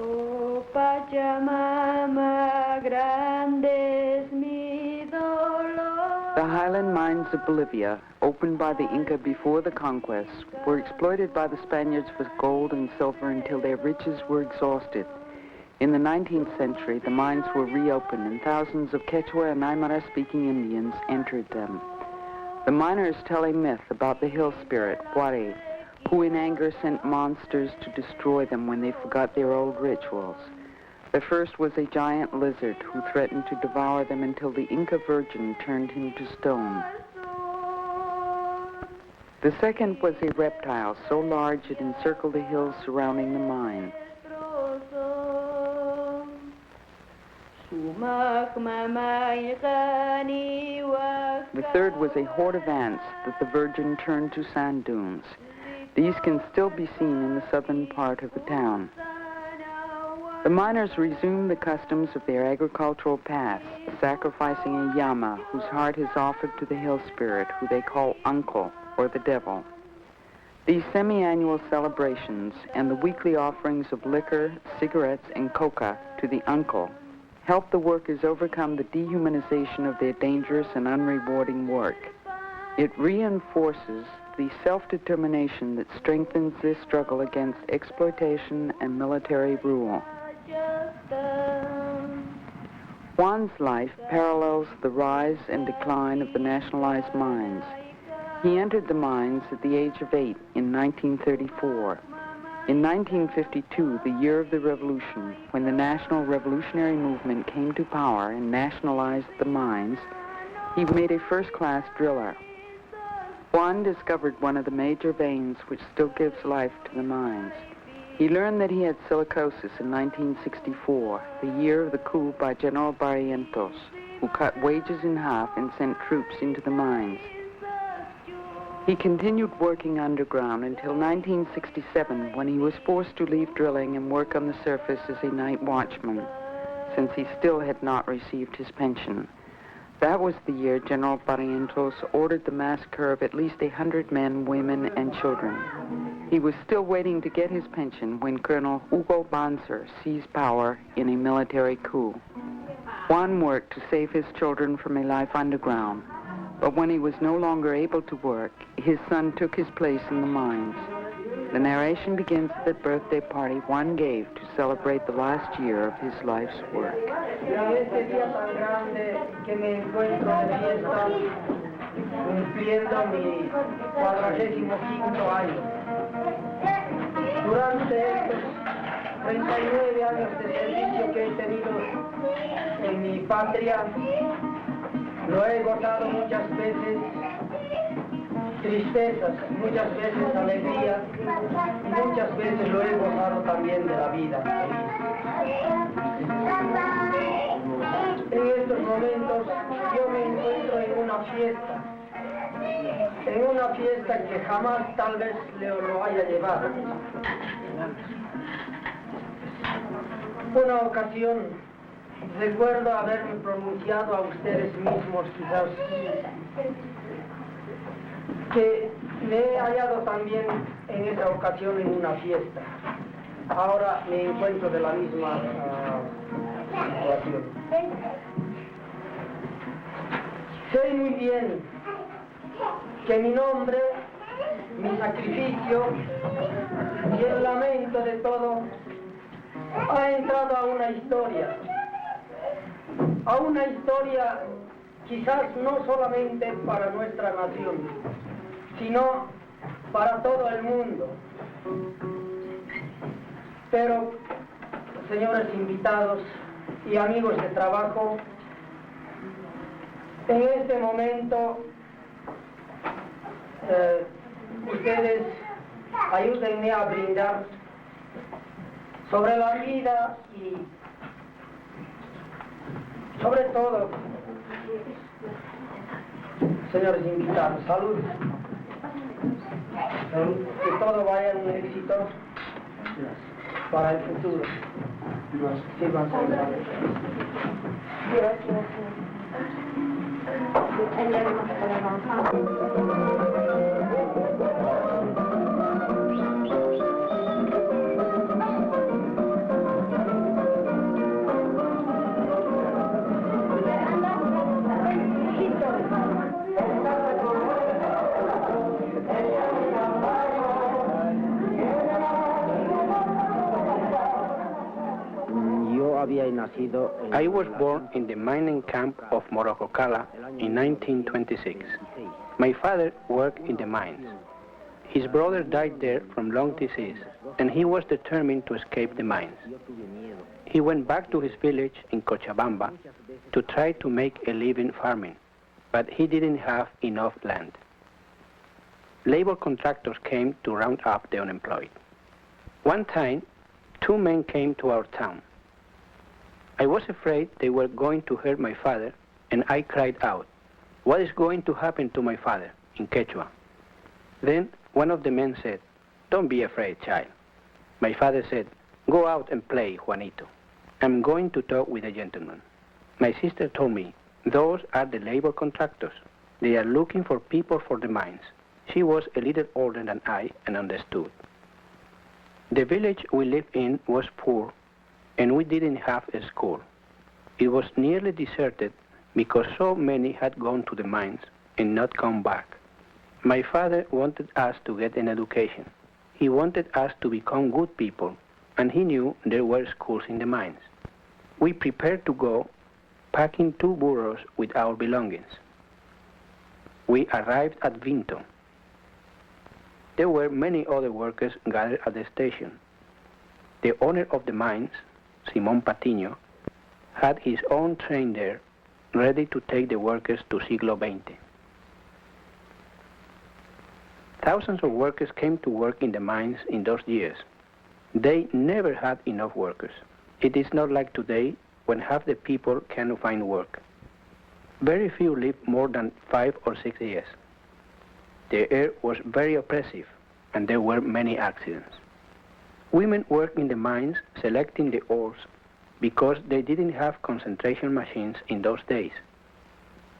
Oh Pachamama, grande es mi dolor. The highland mines of Bolivia, opened by the Inca before the conquest, were exploited by the Spaniards for gold and silver until their riches were exhausted. In the 19th century, the mines were reopened and thousands of Quechua and Aymara-speaking Indians entered them. The miners tell a myth about the hill spirit, Wari, who in anger sent monsters to destroy them when they forgot their old rituals. The first was a giant lizard who threatened to devour them until the Inca Virgin turned him to stone. The second was a reptile so large it encircled the hills surrounding the mine. The third was a horde of ants that the Virgin turned to sand dunes. These can still be seen in the southern part of the town. The miners resumed the customs of their agricultural past, sacrificing a llama whose heart is offered to the hill spirit, who they call uncle, or the devil. These semi-annual celebrations and the weekly offerings of liquor, cigarettes, and coca to the uncle help the workers overcome the dehumanization of their dangerous and unrewarding work. It reinforces the self-determination that strengthens their struggle against exploitation and military rule. Juan's life parallels the rise and decline of the nationalized mines. He entered the mines at the age of 8 in 1934. In 1952, the year of the revolution, when the National Revolutionary Movement came to power and nationalized the mines, he made a first-class driller. Juan discovered one of the major veins which still gives life to the mines. He learned that he had silicosis in 1964, the year of the coup by General Barrientos, who cut wages in half and sent troops into the mines. He continued working underground until 1967, when he was forced to leave drilling and work on the surface as a night watchman, since he still had not received his pension. That was the year General Barrientos ordered the massacre of at least 100 men, women, and children. He was still waiting to get his pension when Colonel Hugo Banzer seized power in a military coup. Juan worked to save his children from a life underground, but when he was no longer able to work, his son took his place in the mines. The narration begins at the birthday party Juan gave to celebrate the last year of his life's work. Durante estos 39 años de servicio que he tenido en mi patria, lo he gozado muchas veces tristezas, muchas veces alegrías, y muchas veces lo he gozado también de la vida feliz. En estos momentos yo me encuentro en una fiesta que jamás tal vez lo haya llevado. Una ocasión recuerdo haberme pronunciado a ustedes mismos, quizás, que me he hallado también en esa ocasión en una fiesta. Ahora me encuentro de la misma situación. Sé muy bien que mi nombre, mi sacrificio y el lamento de todo ha entrado a una historia quizás no solamente para nuestra nación, sino para todo el mundo. Pero, señores invitados y amigos de trabajo, en este momento ustedes ayúdenme a brindar sobre la vida y sobre todo, señores invitados, salud. Que todo vaya en éxito para el futuro. Sí, I was born in the mining camp of Morocco-Cala in 1926. My father worked in the mines. His brother died there from lung disease, and he was determined to escape the mines. He went back to his village in Cochabamba to try to make a living farming, but he didn't have enough land. Labor contractors came to round up the unemployed. One time, 2 men came to our town. I was afraid they were going to hurt my father, and I cried out, "What is going to happen to my father?" in Quechua. Then one of the men said, "Don't be afraid, child." My father said, "Go out and play, Juanito. I'm going to talk with a gentleman." My sister told me, "Those are the labor contractors. They are looking for people for the mines." She was a little older than I and understood. The village we lived in was poor, and we didn't have a school. It was nearly deserted because so many had gone to the mines and not come back. My father wanted us to get an education. He wanted us to become good people, and he knew there were schools in the mines. We prepared to go, packing 2 burros with our belongings. We arrived at Vinto. There were many other workers gathered at the station. The owner of the mines, Simón Patiño, had his own train there, ready to take the workers to Siglo XX. Thousands of workers came to work in the mines in those years. They never had enough workers. It is not like today, when half the people cannot find work. Very few live more than 5 or 6 years. The air was very oppressive, and there were many accidents. Women worked in the mines selecting the ores because they didn't have concentration machines in those days.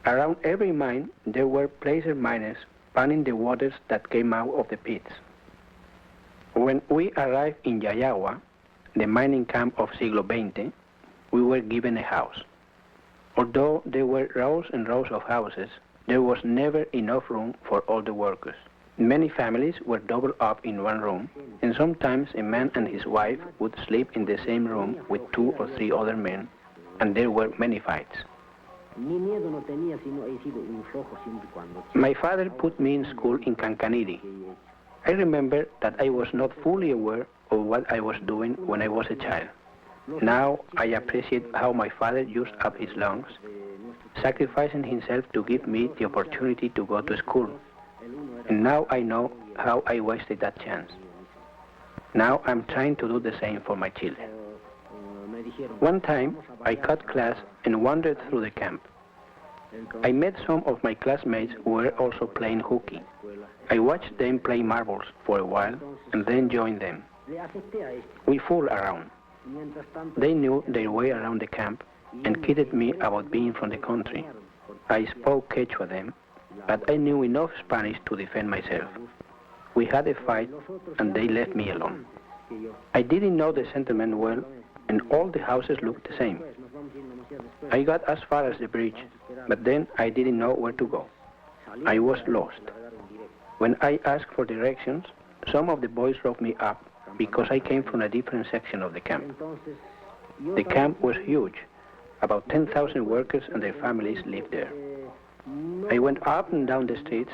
Around every mine, there were placer miners panning the waters that came out of the pits. When we arrived in Yayagua, the mining camp of Siglo XX, we were given a house. Although there were rows and rows of houses, there was never enough room for all the workers. Many families were doubled up in one room, and sometimes a man and his wife would sleep in the same room with 2 or 3 other men, and there were many fights. My father put me in school in Cancaniri. I remember that I was not fully aware of what I was doing when I was a child. Now I appreciate how my father used up his lungs, sacrificing himself to give me the opportunity to go to school. And now I know how I wasted that chance. Now I'm trying to do the same for my children. One time, I cut class and wandered through the camp. I met some of my classmates who were also playing hockey. I watched them play marbles for a while and then joined them. We fooled around. They knew their way around the camp and kidded me about being from the country. I spoke Quechua then, but I knew enough Spanish to defend myself. We had a fight, and they left me alone. I didn't know the settlement well, and all the houses looked the same. I got as far as the bridge, but then I didn't know where to go. I was lost. When I asked for directions, some of the boys roped me up because I came from a different section of the camp. The camp was huge. About 10,000 workers and their families lived there. I went up and down the streets,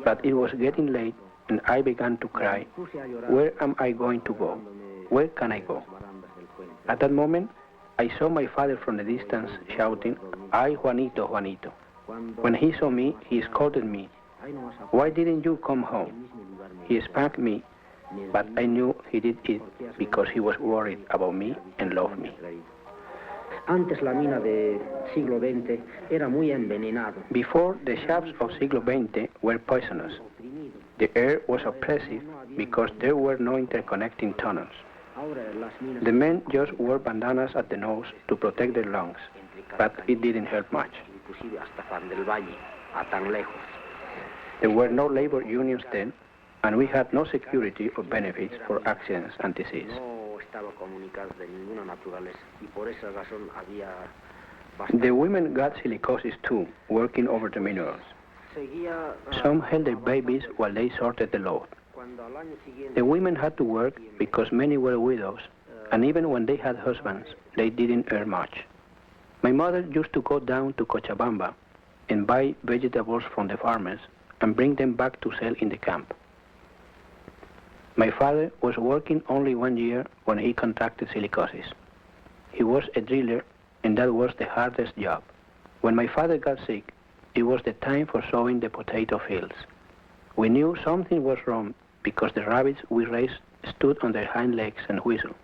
but it was getting late, and I began to cry, "Where am I going to go? Where can I go?" At that moment, I saw my father from the distance shouting, "Ay, Juanito, Juanito." When he saw me, he scolded me, "Why didn't you come home?" He spanked me, but I knew he did it because he was worried about me and loved me. Antes la mina de siglo XX era muy envenenado. Before, the shafts of Siglo XX were poisonous. The air was oppressive because there were no interconnecting tunnels. The men just wore bandanas at the nose to protect their lungs, but it didn't help much. There were no labor unions then, and we had no security or benefits for accidents and disease. The women got silicosis too, working over the minerals. Some held their babies while they sorted the load. The women had to work because many were widows, And even when they had husbands, they didn't earn much. My mother used to go down to Cochabamba and buy vegetables from the farmers and bring them back to sell in the camp. My father was working only 1 year when he contracted silicosis. He was a driller, and that was the hardest job. When my father got sick, it was the time for sowing the potato fields. We knew something was wrong because the rabbits we raised stood on their hind legs and whistled.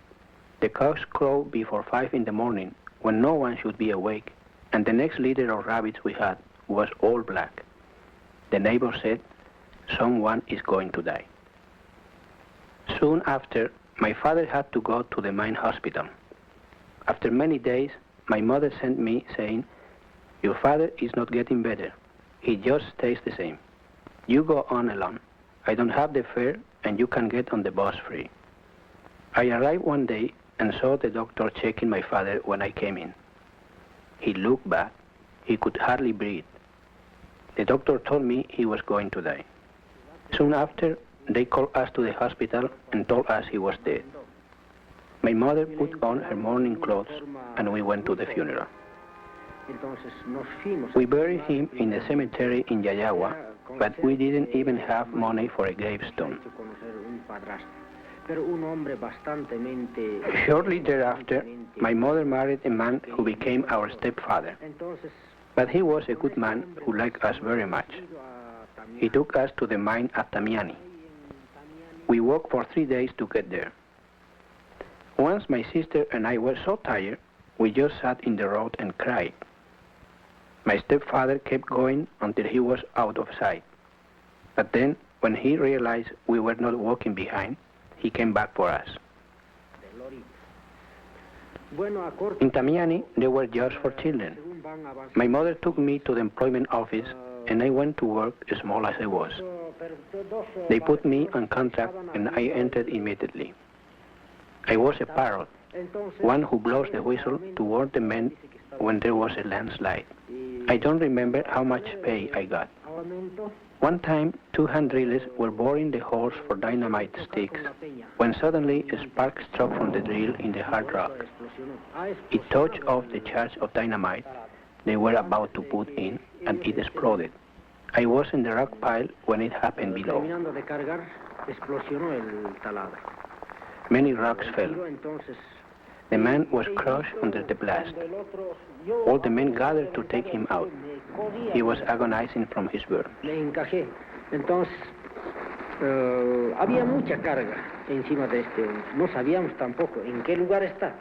The cocks crow before 5 in the morning when no one should be awake, and the next litter of rabbits we had was all black. The neighbor said, "Someone is going to die." Soon after, my father had to go to the mine hospital. After many days, my mother sent me saying, "Your father is not getting better. He just stays the same. You go on alone. I don't have the fare, and you can get on the bus free." I arrived one day and saw the doctor checking my father when I came in. He looked bad. He could hardly breathe. The doctor told me he was going to die. Soon after, they called us to the hospital and told us he was dead. My mother put on her mourning clothes and we went to the funeral. We buried him in the cemetery in Yayagua, but we didn't even have money for a gravestone. Shortly thereafter, my mother married a man who became our stepfather. But he was a good man who liked us very much. He took us to the mine at Tamiani. We walked for 3 days to get there. Once my sister and I were so tired, we just sat in the road and cried. My stepfather kept going until he was out of sight. But then, when he realized we were not walking behind, he came back for us. In Tamiani, there were jobs for children. My mother took me to the employment office, and I went to work as small as I was. They put me on contract, and I entered immediately. I was a parrot, one who blows the whistle to warn the men when there was a landslide. I don't remember how much pay I got. One time, 2 hand drillers were boring the holes for dynamite sticks when suddenly a spark struck from the drill in the hard rock. It touched off the charge of dynamite they were about to put in, and it exploded. I was in the rock pile when it happened below. Many rocks fell. The man was crushed under the blast. All the men gathered to take him out. He was agonizing from his burn. Entonces, había mucha carga encima de este hombre. No sabíamos tampoco en qué lugar está.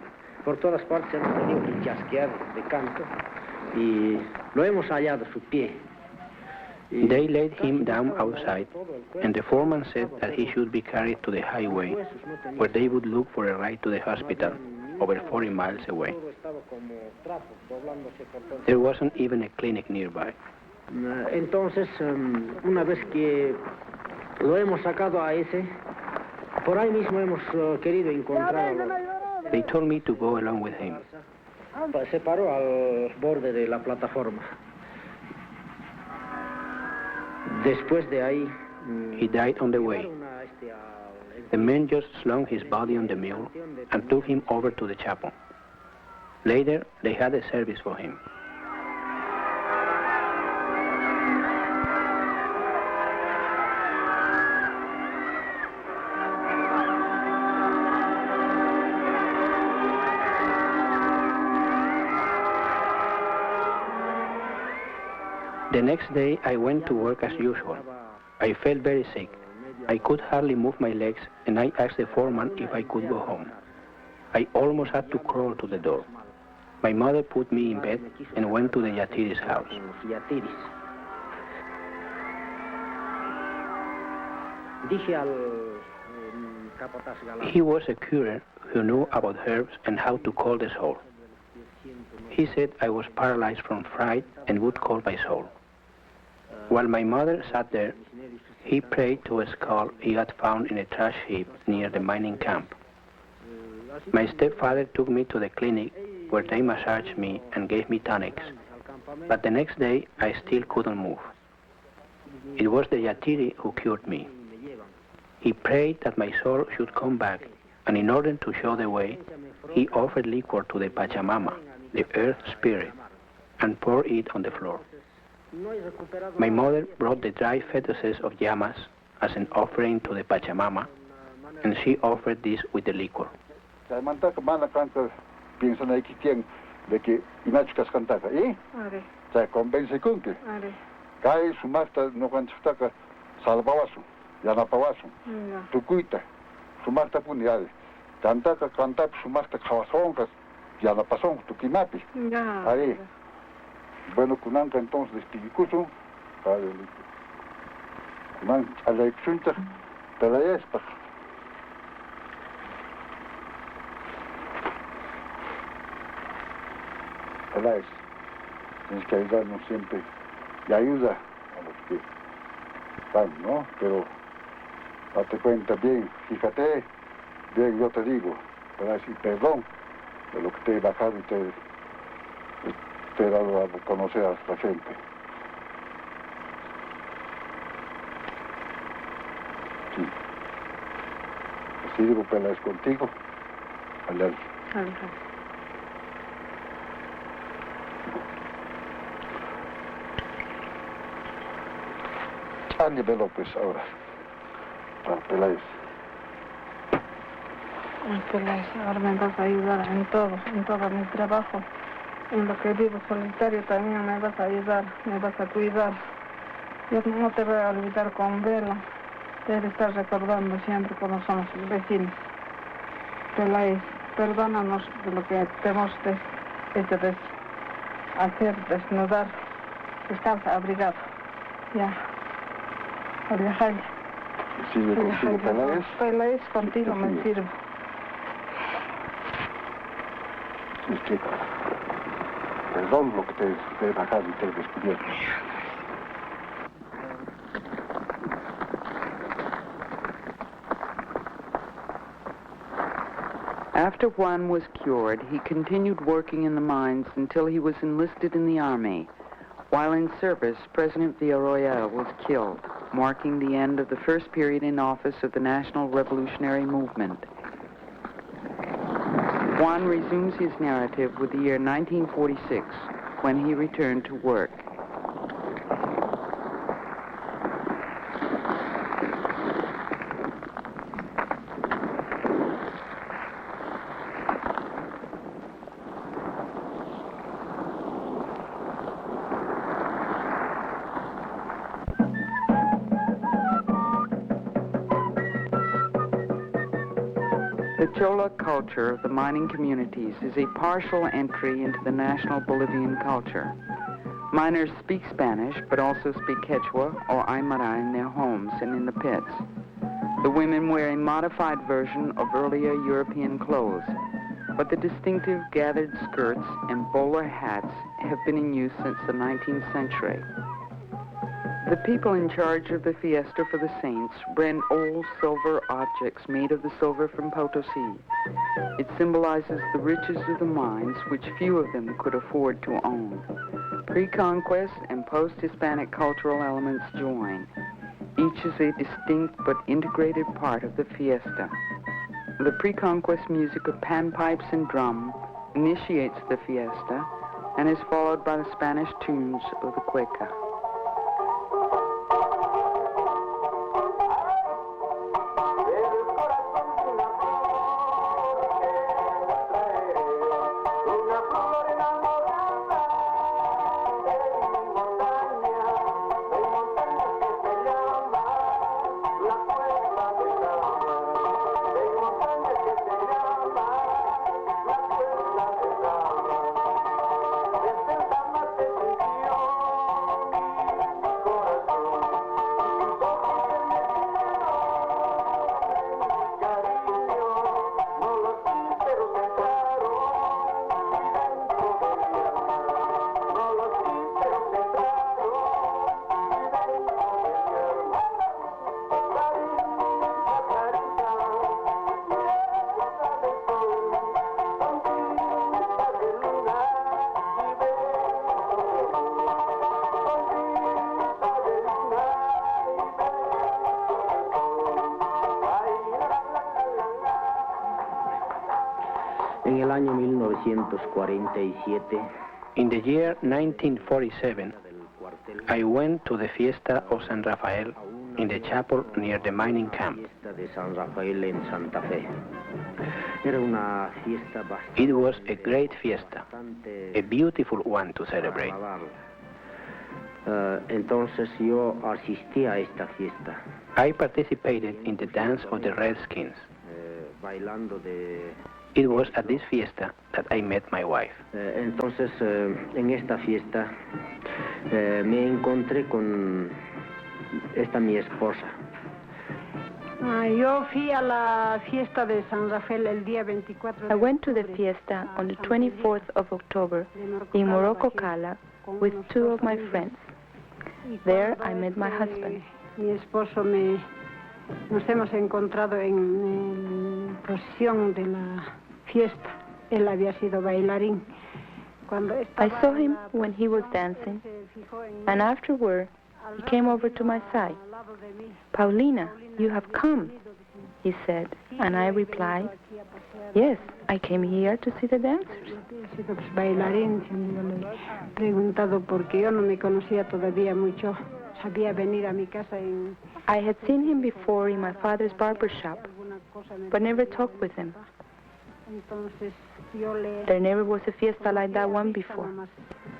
Por todas partes hemos tenido que chasquear de canto y lo hemos hallado su pie. They laid him down outside, and the foreman said that he should be carried to the highway, where they would look for a ride to the hospital, over 40 miles away. There wasn't even a clinic nearby. Entonces, una vez que lo hemos sacado a ese, por ahí mismo hemos querido encontrarlo. They told me to go along with him. Se paró al borde de la plataforma. Después de ahí, he died on the way. The men just slung his body on the mule and took him over to the chapel. Later, they had a service for him. The next day, I went to work as usual. I felt very sick. I could hardly move my legs, and I asked the foreman if I could go home. I almost had to crawl to the door. My mother put me in bed and went to the Yatiri's house. He was a curer who knew about herbs and how to call the soul. He said I was paralyzed from fright and would call my soul. While my mother sat there, he prayed to a skull he had found in a trash heap near the mining camp. My stepfather took me to the clinic where they massaged me and gave me tonics, but the next day I still couldn't move. It was the Yatiri who cured me. He prayed that my soul should come back and in order to show the way, he offered liquor to the Pachamama, the earth spirit, and poured it on the floor. My mother brought the dry fetuses of llamas as an offering to the Pachamama, and she offered this with the liquor. De que inachkas cantaka, Chay convence kunki. Kai sumasta no canchutaka salvawasu, yanapawasu, tukuita, sumasta puniade. Cantaka cantap sumasta kawasonkas, yanapasong tukinapi. Ahí. Bueno, kunanka entonces despigucuso, kunan alexunta, pelayespa. Tienes que ayudarnos siempre y ayuda a los que están, ¿no? Pero date cuenta bien, fíjate, bien yo te digo, para decir perdón de lo que te he bajado y te he dado a conocer a la gente. Sí. Así digo, Pela, es contigo. Allá. Ángel López ahora, para Peláez. Peláez, ahora me vas a ayudar en todo mi trabajo. En lo que vivo solitario también me vas a ayudar, me vas a cuidar. Yo no te voy a olvidar con vela. Debe estar recordando siempre cuando somos vecinos. Peláez, perdónanos de lo que te hemos hecho hacer desnudar. Estás abrigado. Ya. ¿Sigue contigo, Peláez? Peláez contigo me sirve. Es que, perdón lo que te he bajado y te he descubierto. After Juan was cured, he continued working in the mines until he was enlisted in the army. While in service, President Villarroel was killed, marking the end of the first period in office of the National Revolutionary Movement. Juan resumes his narrative with the year 1946, when he returned to work. The Chola culture of the mining communities is a partial entry into the national Bolivian culture. Miners speak Spanish, but also speak Quechua or Aymara in their homes and in the pits. The women wear a modified version of earlier European clothes, but the distinctive gathered skirts and bowler hats have been in use since the 19th century. The people in charge of the fiesta for the saints brand old silver objects made of the silver from Potosi. It symbolizes the riches of the mines, which few of them could afford to own. Pre-conquest and post-Hispanic cultural elements join. Each is a distinct but integrated part of the fiesta. The pre-conquest music of panpipes and drum initiates the fiesta and is followed by the Spanish tunes of the cueca. el año 1947, in the year 1947, I went to the Fiesta of San Rafael in the chapel near the mining camp. de San Rafael en Santa Fe. Era una fiesta It was a great fiesta, a beautiful one to celebrate. Entonces yo asistí a esta fiesta. I participated in the dance of the Redskins. Bailando de... It was at this fiesta that I met my wife. Entonces en esta fiesta me encontré con esta mi esposa. Yo fui a la fiesta de San Rafael el día 24. I went to the fiesta on the 24th of October in Morocco, Cala, with two of my friends. There I met my husband. Mi esposo nos hemos encontrado en procesión de la fiesta. Él había sido bailarín. I saw him when he was dancing, and afterward he came over to my side. "Paulina, you have come," he said, and I replied, "Yes, I came here to see the dancers." Bailarín, yo le he preguntado porque yo no me conocía todavía mucho. Sabía venir a mi casa en... I had seen him before in my father's barber shop, but never talked with him. There never was a fiesta like that one before.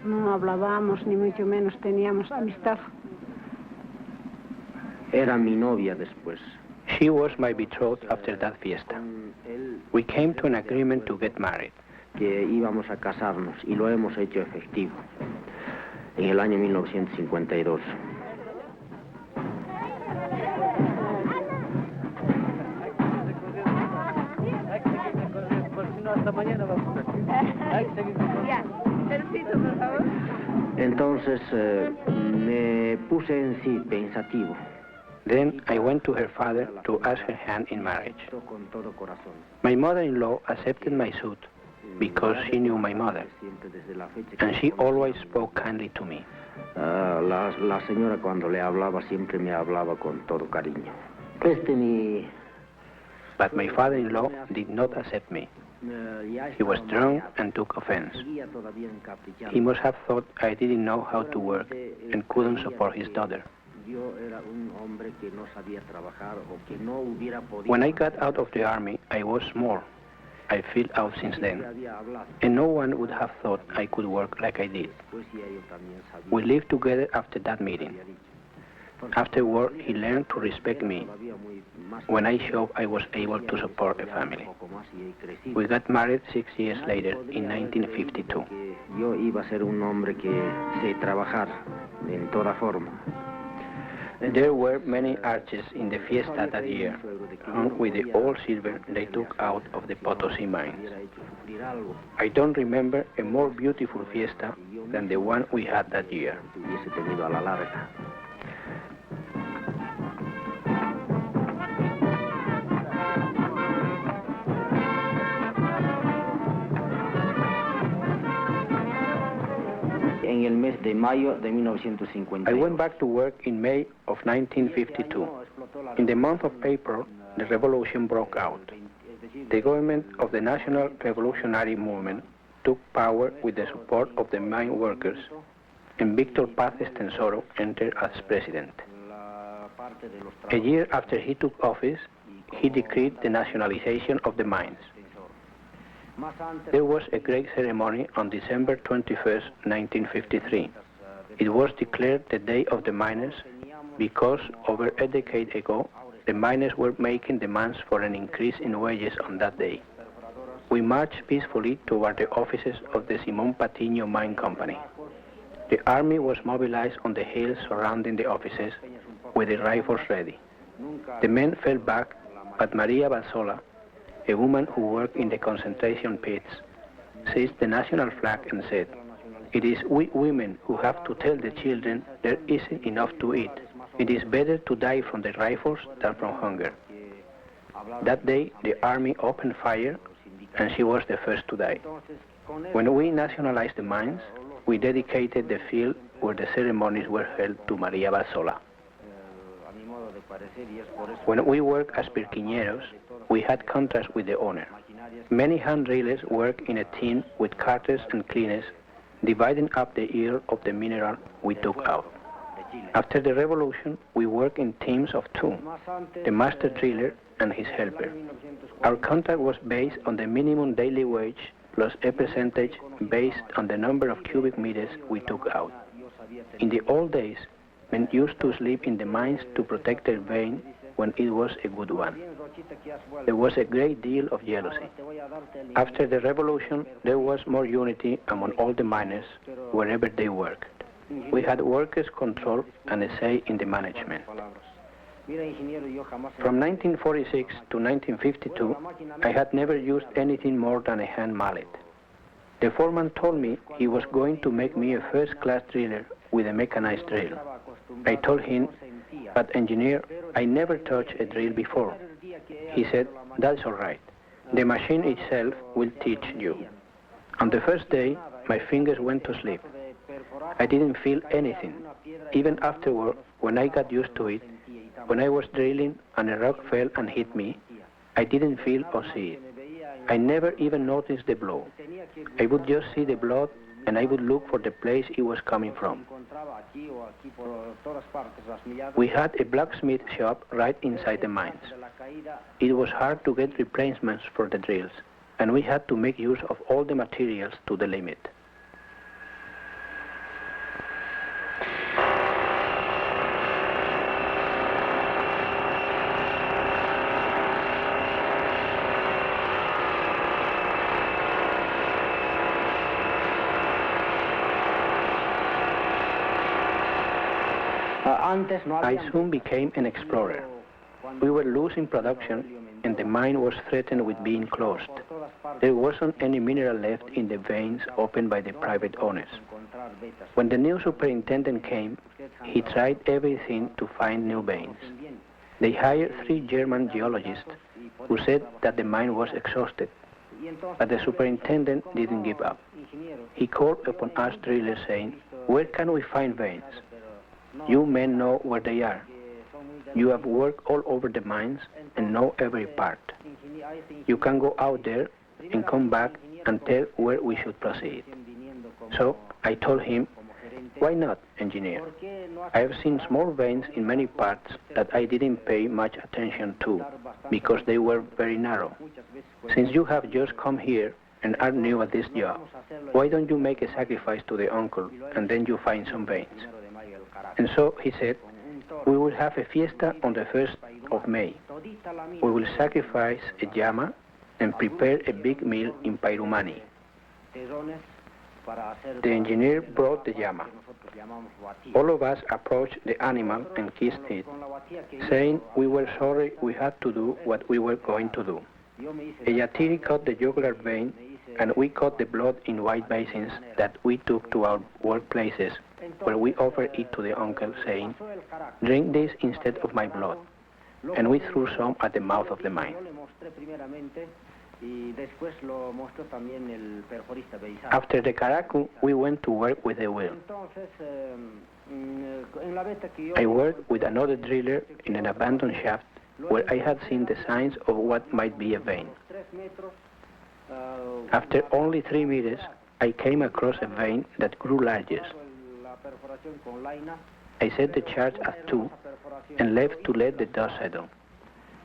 No hablábamos, ni mucho menos teníamos amistad. Era mi novia después. She was my betrothed after that fiesta. We came to an agreement to get married. Que íbamos a casarnos y lo hemos hecho efectivo en el año 1952. Entonces me puse en sí pensativo. Then I went to her father to ask her hand in marriage. My mother-in-law accepted my suit because she knew my mother, and she always spoke kindly to me. La señora cuando le hablaba siempre me hablaba con todo cariño. But my father-in-law did not accept me. He was drunk and took offense. He must have thought I didn't know how to work and couldn't support his daughter. When I got out of the army, I was small. I filled out since then, and no one would have thought I could work like I did. We lived together after that meeting. Afterward, he learned to respect me. When I showed I was able to support a family. We got married 6 years later in 1952. Yo iba a ser un hombre que sé trabajar en toda forma. There were many arches in the fiesta that year, hung with the old silver they took out of the Potosi mines. I don't remember a more beautiful fiesta than the one we had that year. En el mes de mayo de 1952. I went back to work in May of 1952. In the month of April, the revolution broke out. The government of the National Revolutionary Movement took power with the support of the mine workers, and Victor Paz Estensoro entered as president. A year after he took office, he decreed the nationalization of the mines. There was a great ceremony on December 21st, 1953. It was declared the Day of the Miners because over a decade ago, the miners were making demands for an increase in wages on that day. We marched peacefully toward the offices of the Simón Patiño Mine Company. The army was mobilized on the hills surrounding the offices with the rifles ready. The men fell back, but Maria Balsola, a woman who worked in the concentration pits, seized the national flag and said, "It is we women who have to tell the children there isn't enough to eat. It is better to die from the rifles than from hunger." That day, the army opened fire, and she was the first to die. When we nationalized the mines, we dedicated the field where the ceremonies were held to Maria Balsola. When we worked as pirquiñeros, we had contracts with the owner. many hand drillers work in a team with carters and cleaners, dividing up the yield of the mineral we took out. After the revolution, we work in teams of two, the master driller and his helper. Our contract was based on the minimum daily wage plus a percentage based on the number of cubic meters we took out. In the old days, men used to sleep in the mines to protect their vein when it was a good one. There was a great deal of jealousy. After the revolution, there was more unity among all the miners wherever they worked. We had workers' control and a say in the management. From 1946 to 1952, I had never used anything more than a hand mallet. The foreman told me he was going to make me a first-class driller with a mechanized drill. I told him, "But engineer, I never touched a drill before." He said, "That's all right. The machine itself will teach you." On the first day, my fingers went to sleep. I didn't feel anything. Even afterward, when I got used to it, when I was drilling and a rock fell and hit me, I didn't feel or see it. I never even noticed the blow. I would just see the blood and I would look for the place it was coming from. We had a blacksmith shop right inside the mines. It was hard to get replacements for the drills, and we had to make use of all the materials to the limit. I soon became an explorer. We were losing production and the mine was threatened with being closed. There wasn't any mineral left in the veins opened by the private owners. When the new superintendent came, he tried everything to find new veins. They hired 3 German geologists who said that the mine was exhausted, but the superintendent didn't give up. He called upon us drillers saying, "Where can we find veins? You men know where they are. You have worked all over the mines and know every part. You can go out there and come back and tell where we should proceed." So I told him, "Why not, engineer? I have seen small veins in many parts that I didn't pay much attention to because they were very narrow. Since you have just come here and are new at this job, why don't you make a sacrifice to the uncle and then you find some veins?" And so he said, "We will have a fiesta on the 1st of May. We will sacrifice a llama and prepare a big meal in Pairumani." The engineer brought the llama. All of us approached the animal and kissed it, saying we were sorry we had to do what we were going to do. A yatiri cut the jugular vein, and we cut the blood in white basins that we took to our workplaces, where we offered it to the uncle, saying, "Drink this instead of my blood." And we threw some at the mouth of the mine. After the caracu, we went to work with the wheel. I worked with another driller in an abandoned shaft where I had seen the signs of what might be a vein. After only 3 meters, I came across a vein that grew largest. I set the charge at 2 and left to let the dust settle.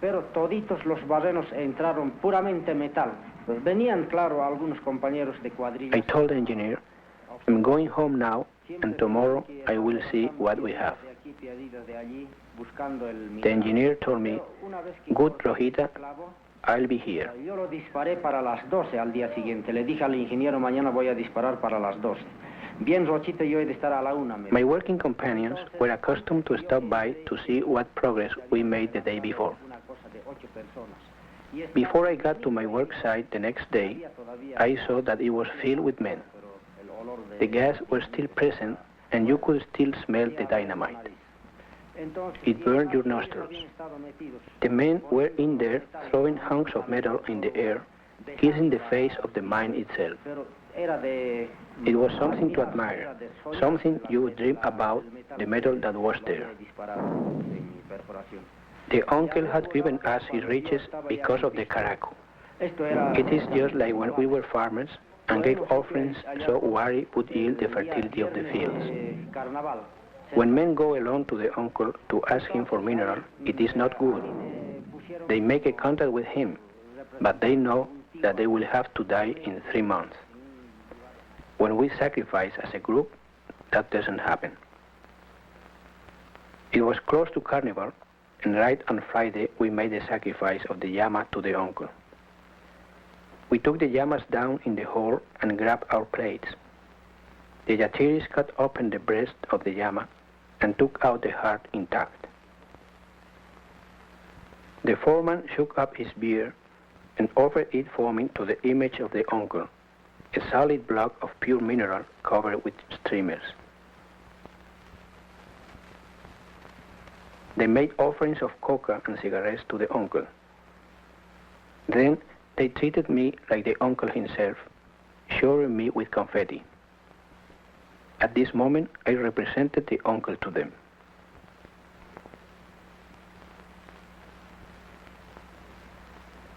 Pero toditos los barrenos entraron puramente metal. Venían, claro, algunos compañeros de cuadrilla. I told the engineer, "I'm going home now, and tomorrow I will see what we have." The engineer told me, "Good, Rojita, I'll be here." Yo lo disparé para las 12 al día siguiente. Le dije al ingeniero, mañana voy a disparar para las 12. Bien, Rochita, yo he de estar a la 1. My working companions were accustomed to stop by to see what progress we made the day before. Before I got to my work site the next day, I saw that it was filled with men. The gas was still present, and you could still smell the dynamite. It burned your nostrils. The men were in there throwing hunks of metal in the air, kissing the face of the mine itself. It was something to admire, something you would dream about, the metal that was there. The uncle had given us his riches because of the caracu. It is just like when we were farmers and gave offerings so Wari would yield the fertility of the fields. When men go alone to the uncle to ask him for mineral, it is not good. They make a contract with him, but they know that they will have to die in 3 months. When we sacrifice as a group, that doesn't happen. It was close to Carnival, and right on Friday we made the sacrifice of the llama to the uncle. We took the llamas down in the hall and grabbed our plates. The yachiris cut open the breast of the llama and took out the heart intact. The foreman shook up his beard and offered it foaming to the image of the uncle, a solid block of pure mineral covered with streamers. They made offerings of coca and cigarettes to the uncle. Then they treated me like the uncle himself, showering me with confetti. At this moment, I represented the uncle to them.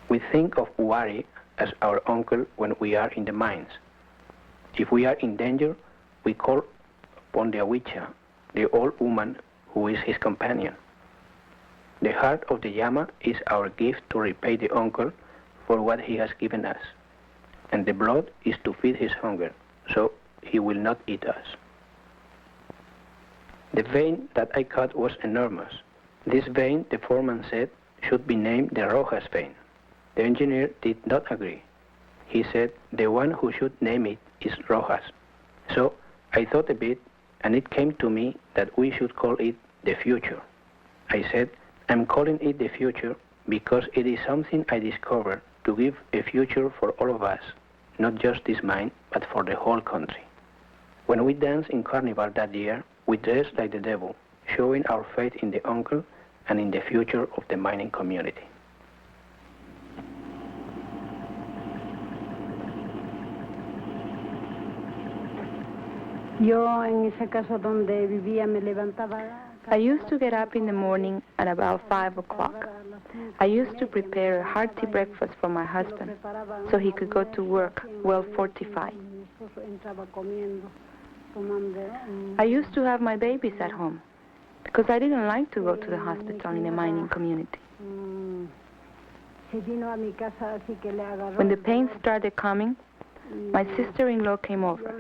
We think of Wari as our uncle when we are in the mines. If we are in danger, we call upon the Awicha, the old woman who is his companion. The heart of the llama is our gift to repay the uncle for what he has given us, and the blood is to feed his hunger, so he will not eat us. The vein that I cut was enormous. This vein, the foreman said, should be named the Rojas vein. The engineer did not agree. He said the one who should name it is Rojas. So I thought a bit, and it came to me that we should call it the future. I said, I'm calling it the future because it is something I discovered to give a future for all of us, not just this mine, but for the whole country. When we danced in Carnival that year, we dressed like the devil, showing our faith in the uncle and in the future of the mining community. I used to get up in the morning at about 5 o'clock. I used to prepare a hearty breakfast for my husband so he could go to work well fortified. I used to have my babies at home because I didn't like to go to the hospital in a mining community. When the pain started coming, my sister-in-law came over.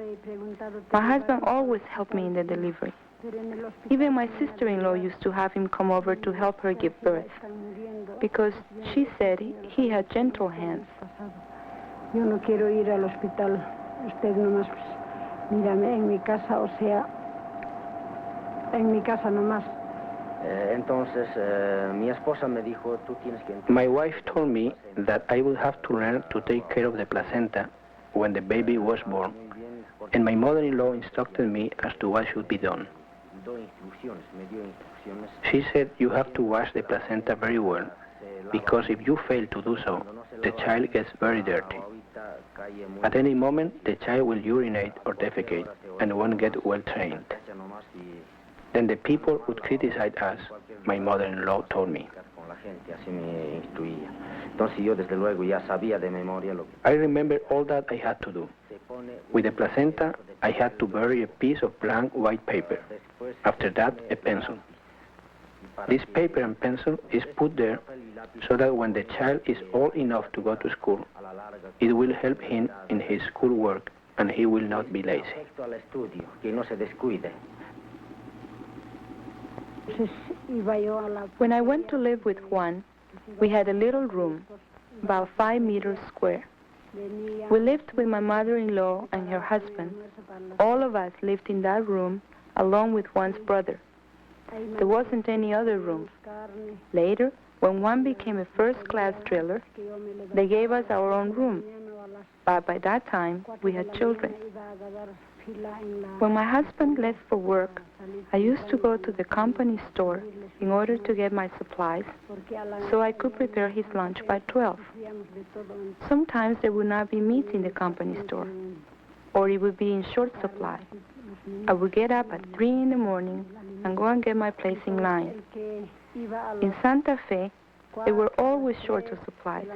My husband always helped me in the delivery. Even my sister-in-law used to have him come over to help her give birth because she said he had gentle hands. Yo no quiero ir al hospital. Usted nomás, mírame en mi casa, o sea, en mi casa nomás. My wife told me that I would have to learn to take care of the placenta when the baby was born, and my mother-in-law instructed me as to what should be done. She said you have to wash the placenta very well, because if you fail to do so, the child gets very dirty. At any moment, the child will urinate or defecate and won't get well trained. Then the people would criticize us, my mother-in-law told me. I remember all that I had to do. With the placenta, I had to bury a piece of blank white paper. After that, a pencil. This paper and pencil is put there so that when the child is old enough to go to school, it will help him in his schoolwork and he will not be lazy. When I went to live with Juan, we had a little room, about 5 meters square. We lived with my mother-in-law and her husband. All of us lived in that room along with Juan's brother. There wasn't any other room. Later, when Juan became a first-class driller, they gave us our own room. But by that time, we had children. When my husband left for work, I used to go to the company store in order to get my supplies so I could prepare his lunch by 12. Sometimes there would not be meat in the company store, or it would be in short supply. I would get up at 3 in the morning and go and get my place in line. In Santa Fe, They were always short of supplies.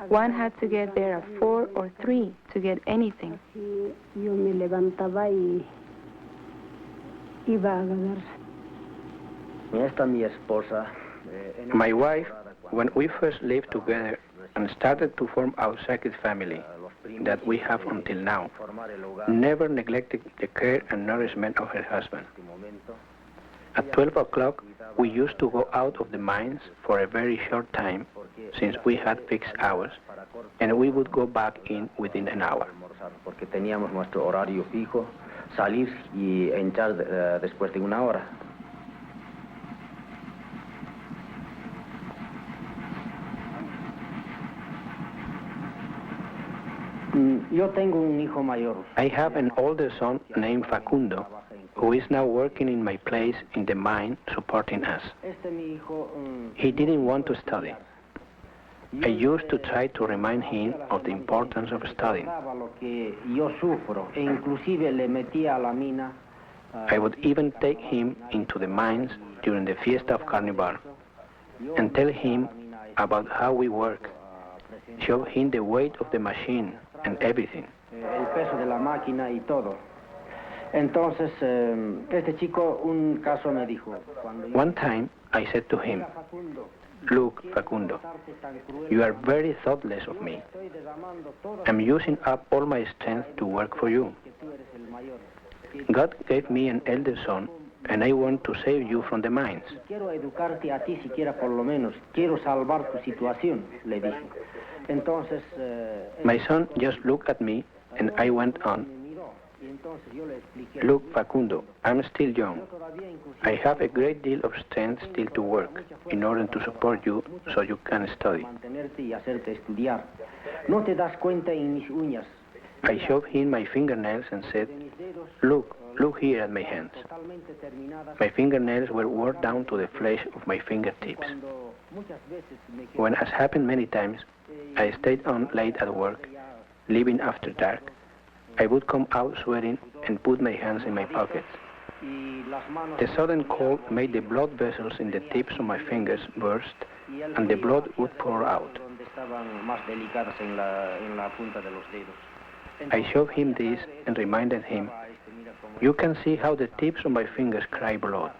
One had to get there at 4 or 3 to get anything. Yo me levantaba y iba a ganar. Esta mi esposa. My wife, when we first lived together and started to form our second family that we have until now, never neglected the care and nourishment of her husband. At 12 o'clock, we used to go out of the mines for a very short time, since we had fixed hours, and we would go back in within an hour. Porque teníamos nuestro horario fijo, salir y entrar después de una hora. Yo tengo un hijo mayor. I have an older son named Facundo, who is now working in my place in the mine, supporting us. He didn't want to study. I used to try to remind him of the importance of studying. I would even take him into the mines during the Fiesta of Carnival and tell him about how we work, show him the weight of the machine and everything. El peso de la máquina y todo. Entonces, este chico un caso me dijo. One time, I said to him, "Look, Facundo, you are very thoughtless of me. I'm using up all my strength to work for you. God gave me an elder son, and I want to save you from the mines." Quiero educarte a ti siquiera por lo menos. Quiero salvar tu situación, le dije. Entonces, my son just looked at me, and I went on. "Look, Facundo, I'm still young. I have a great deal of strength still to work in order to support you so you can study." No te das cuenta en mis uñas. I showed him my fingernails and said, look here at my hands. My fingernails were worn down to the flesh of my fingertips. When, as happened many times, I stayed on late at work, leaving after dark, I would come out sweating and put my hands in my pockets. The sudden cold made the blood vessels in the tips of my fingers burst, and the blood would pour out. I showed him this and reminded him, "You can see how the tips of my fingers cry blood,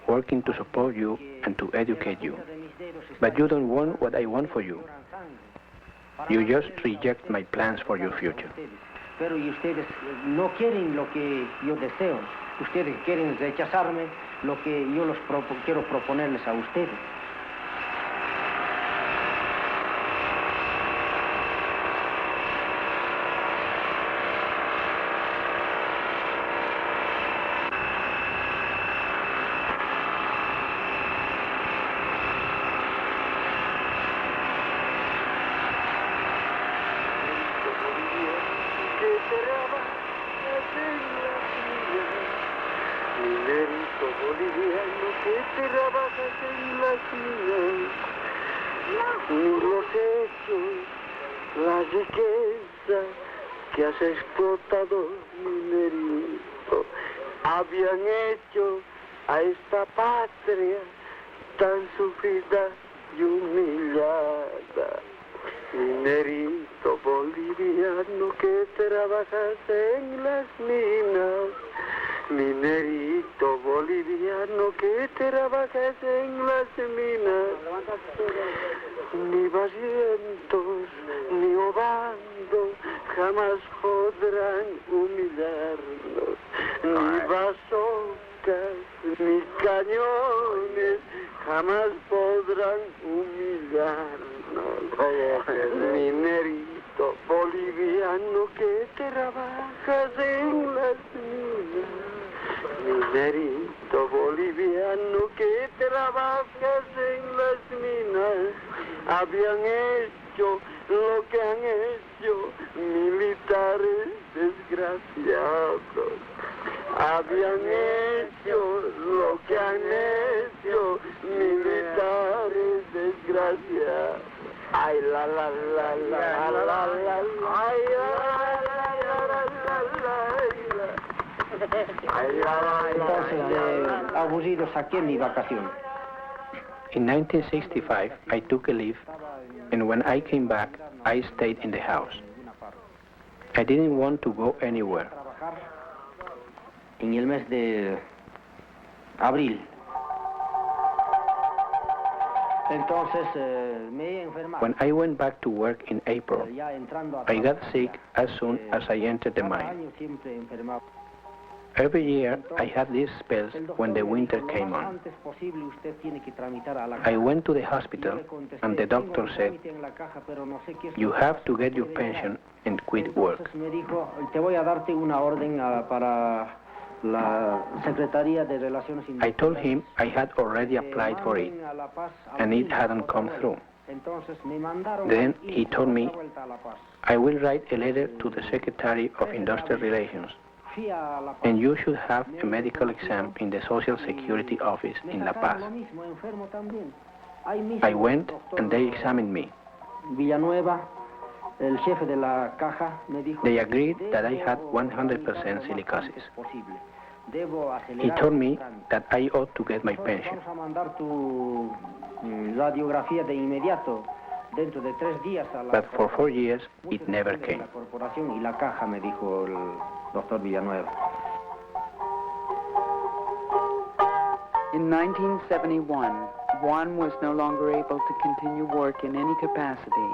working to support you and to educate you. But you don't want what I want for you. You just reject my plans for your future." Pero y ustedes no quieren lo que yo deseo. Ustedes quieren rechazarme lo que yo quiero proponerles a ustedes. Que has explotado, minerito, habían hecho a esta patria tan sufrida y humillada. Minerito boliviano que trabajas en las minas, minerito boliviano que trabajas en las minas. Ni vasientos, ni obando, jamás podrán humillarnos. Ni bazocas, ni cañones, jamás podrán humillarnos. Minerito boliviano que trabajas en las minas. Minerito boliviano que trabajas en las minas. Habían hecho lo que han hecho militares desgraciados. Habían hecho lo que han hecho militares desgraciados. Ay la la la la la la la, ay Entonces, aburrido saqué mi vacación. In 1965, I took a leave, and when I came back, I stayed in the house. I didn't want to go anywhere. En el mes de abril. Entonces, me enfermaba. When I went back to work in April, I got sick as soon as I entered the mine. Every year, I had these spells when the winter came on. I went to the hospital, and the doctor said, "You have to get your pension and quit work." I told him I had already applied for it, and it hadn't come through. Then he told me, "I will write a letter to the Secretary of Industrial Relations, and you should have a medical exam in the Social Security office in La Paz." I went, and they examined me. They agreed that I had 100% silicosis. He told me that I ought to get my pension. But for 4 years, it never came. In 1971, Juan was no longer able to continue work in any capacity.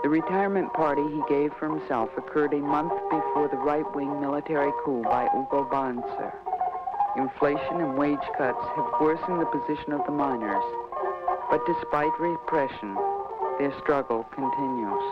The retirement party he gave for himself occurred a month before the right-wing military coup by Hugo Banzer. Inflation and wage cuts have worsened the position of the miners, but despite repression, their struggle continues.